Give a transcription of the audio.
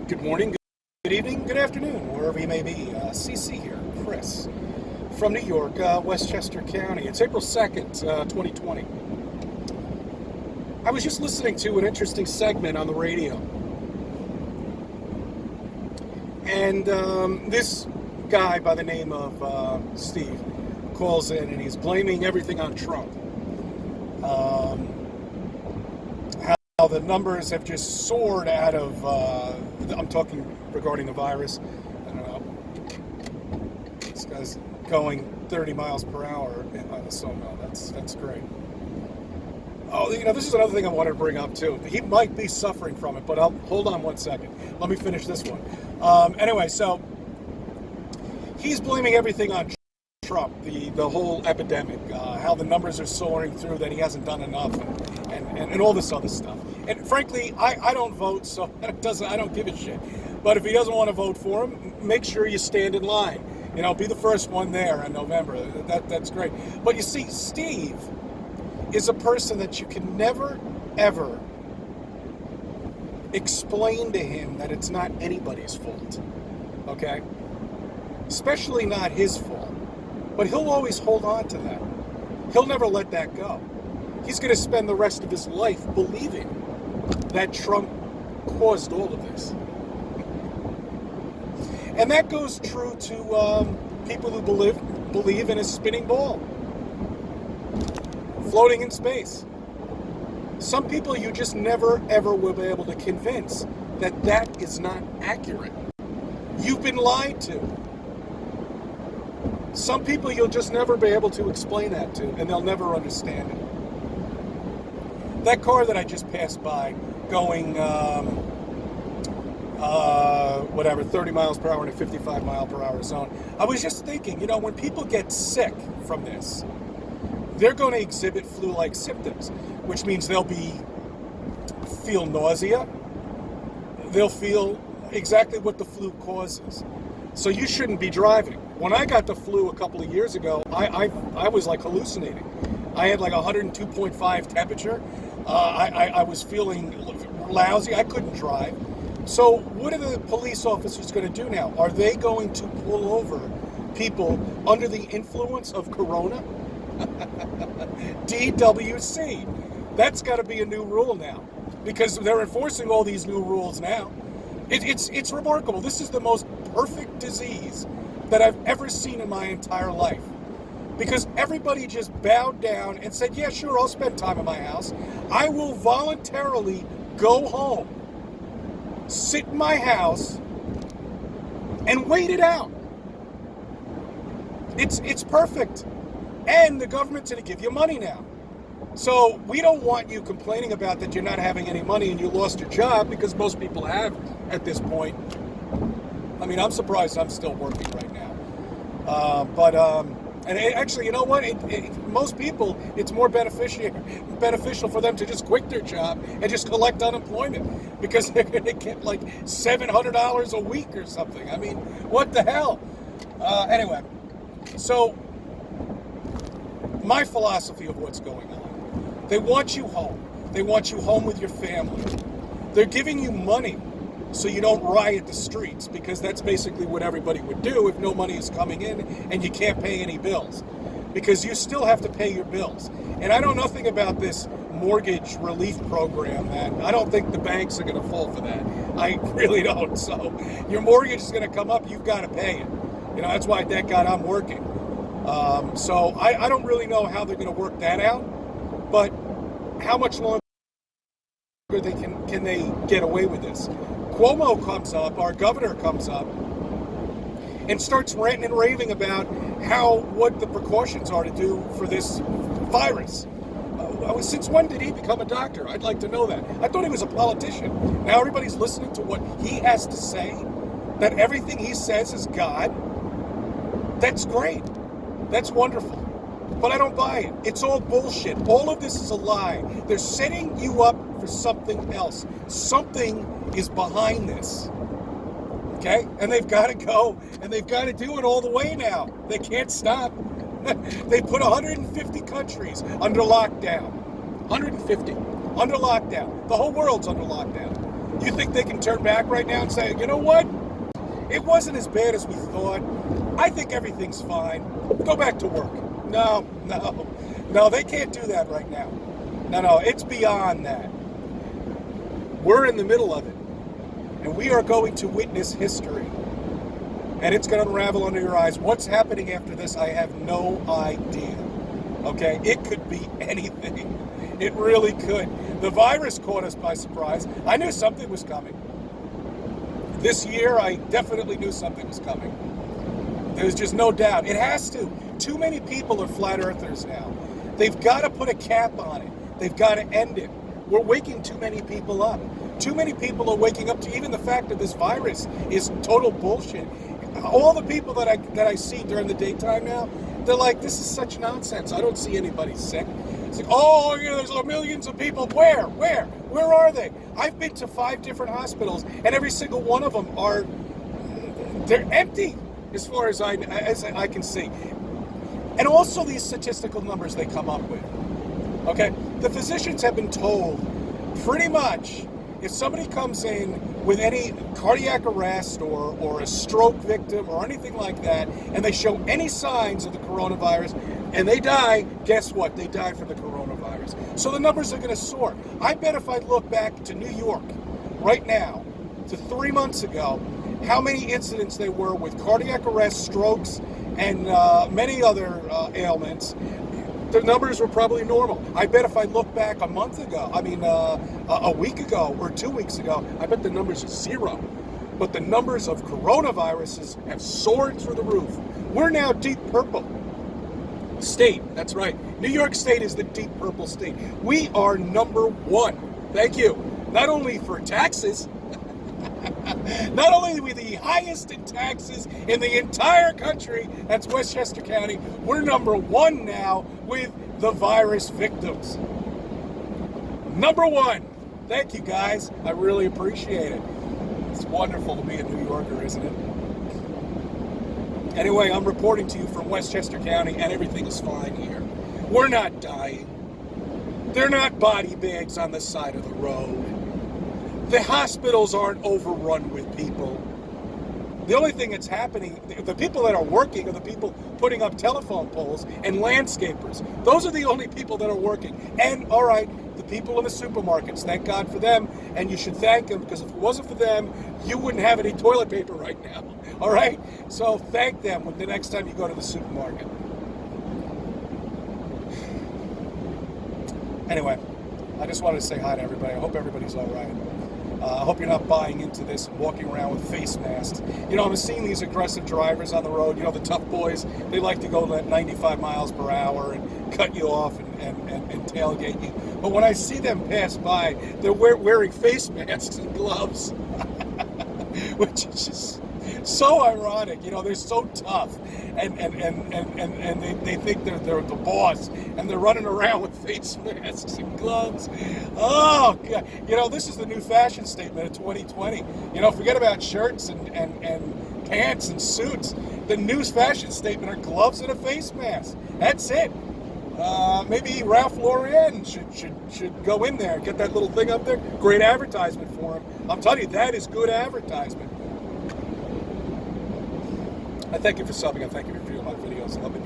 Good morning, good evening, good afternoon, wherever you may be. CC here, Chris, from New York, Westchester County. It's April 2nd, 2020. I was just listening to an interesting segment on the radio. And this guy by the name of Steve calls in and he's blaming everything on Trump. How the numbers have just soared out of, I'm talking regarding the virus. I don't know. This guy's going 30 miles per hour on the sawmill. That's great. Oh, this is another thing I wanted to bring up too. He might be suffering from it, but hold on one second. Let me finish this one. Anyway, so he's blaming everything on Trump, the whole epidemic, how the numbers are soaring through, that he hasn't done enough, and all this other stuff. And frankly, I don't vote, so I don't give a shit. But if he doesn't want to vote for him, make sure you stand in line. Be the first one there in November. That's great. But you see, Steve is a person that you can never, ever explain to him that it's not anybody's fault. Okay? Especially not his fault. But he'll always hold on to that. He'll never let that go. He's going to spend the rest of his life believing that Trump caused all of this. And that goes true to people who believe in a spinning ball, floating in space. Some people you just never, ever will be able to convince that that is not accurate. You've been lied to. Some people you'll just never be able to explain that to, and they'll never understand it. That car that I just passed by, going 30 miles per hour in a 55 mile per hour zone, I was just thinking, when people get sick from this, they're going to exhibit flu-like symptoms, which means they'll feel nausea. They'll feel exactly what the flu causes. So you shouldn't be driving. When I got the flu a couple of years ago, I was like hallucinating. I had like 102.5 temperature. I was feeling lousy. I couldn't drive. So what are the police officers going to do now? Are they going to pull over people under the influence of Corona? DWC. That's got to be a new rule now, because they're enforcing all these new rules now. It's remarkable. This is the most perfect disease that I've ever seen in my entire life. Because everybody just bowed down and said, yeah, sure, I'll spend time in my house. I will voluntarily go home, sit in my house, and wait it out. It's perfect. And the government's going to give you money now. So we don't want you complaining about that you're not having any money and you lost your job, because most people have at this point. I mean, I'm surprised I'm still working right now. And actually, you know what? Most people, it's more beneficial for them to just quit their job and just collect unemployment, because they're going to get like $700 a week or something. I mean, what the hell? Anyway, so my philosophy of what's going on. They want you home. They want you home with your family. They're giving you money so you don't riot the streets, because that's basically what everybody would do if no money is coming in and you can't pay any bills, because you still have to pay your bills. And I know nothing about this mortgage relief program, that I don't think the banks are going to fall for that. I really don't. So your mortgage is going to come up, you've got to pay it. That's why, thank God, I'm working. So I don't really know how they're going to work that out, but how much longer can they get away with this? Cuomo comes up, our governor comes up, and starts ranting and raving about what the precautions are to do for this virus. Since when did he become a doctor? I'd like to know that. I thought he was a politician. Now everybody's listening to what he has to say, that everything he says is God. That's great. That's wonderful. But I don't buy it. It's all bullshit. All of this is a lie. They're setting you up for something else. Something is behind this. Okay? And they've got to go, and they've got to do it all the way now. They can't stop. They put 150 countries under lockdown. 150 under lockdown. The whole world's under lockdown. You think they can turn back right now and say, you know what? It wasn't as bad as we thought. I think everything's fine. Go back to work. No, they can't do that right now. No, it's beyond that. We're in the middle of it. And we are going to witness history. And it's going to unravel under your eyes. What's happening after this, I have no idea. Okay? It could be anything. It really could. The virus caught us by surprise. I knew something was coming. This year, I definitely knew something was coming. There's just no doubt. It has to. Too many people are flat earthers now. They've got to put a cap on it. They've got to end it. We're waking too many people up. Too many people are waking up to even the fact that this virus is total bullshit. All the people that I see during the daytime now, they're like, this is such nonsense. I don't see anybody sick. It's like, oh, you know, there's millions of people. Where are they? I've been to 5 different hospitals, and every single one of them they're empty as far as I can see. And also these statistical numbers they come up with. Okay, the physicians have been told pretty much if somebody comes in with any cardiac arrest or a stroke victim or anything like that, and they show any signs of the coronavirus and they die, guess what? They die from the coronavirus. So the numbers are going to soar. I bet if I look back to New York right now, to 3 months ago, how many incidents there were with cardiac arrest, strokes, and many other ailments, the numbers were probably normal. I bet if I look back a month ago, a week ago or 2 weeks ago, I bet the numbers are 0. But the numbers of coronaviruses have soared through the roof. We're now deep purple state. That's right. New York State is the deep purple state. We are number 1. Thank you. Not only for taxes, not only are we the highest in taxes in the entire country, that's Westchester County, we're number 1 now with the virus victims. Number 1. Thank you, guys. I really appreciate it. It's wonderful to be a New Yorker, isn't it? Anyway, I'm reporting to you from Westchester County, and everything is fine here. We're not dying. They're not body bags on the side of the road. The hospitals aren't overrun with people. The only thing that's happening, the people that are working are the people putting up telephone poles and landscapers. Those are the only people that are working. And, all right, the people in the supermarkets, thank God for them, and you should thank them, because if it wasn't for them, you wouldn't have any toilet paper right now. All right? So thank them the next time you go to the supermarket. Anyway, I just wanted to say hi to everybody. I hope everybody's all right. I hope you're not buying into this and walking around with face masks. You know, I'm seeing these aggressive drivers on the road. You know, the tough boys, they like to go at 95 miles per hour and cut you off and tailgate you. But when I see them pass by, they're wearing face masks and gloves, which is just so ironic. You know, they're so tough, and they think they're the boss, and they're running around with face masks and gloves. Oh God! You know, this is the new fashion statement of 2020. You know, forget about shirts and pants and suits. The new fashion statement are gloves and a face mask. That's it. Maybe Ralph Lauren should go in there and get that little thing up there. Great advertisement for him. I'm telling you, that is good advertisement. I thank you for subbing. I thank you for viewing my videos. I love it.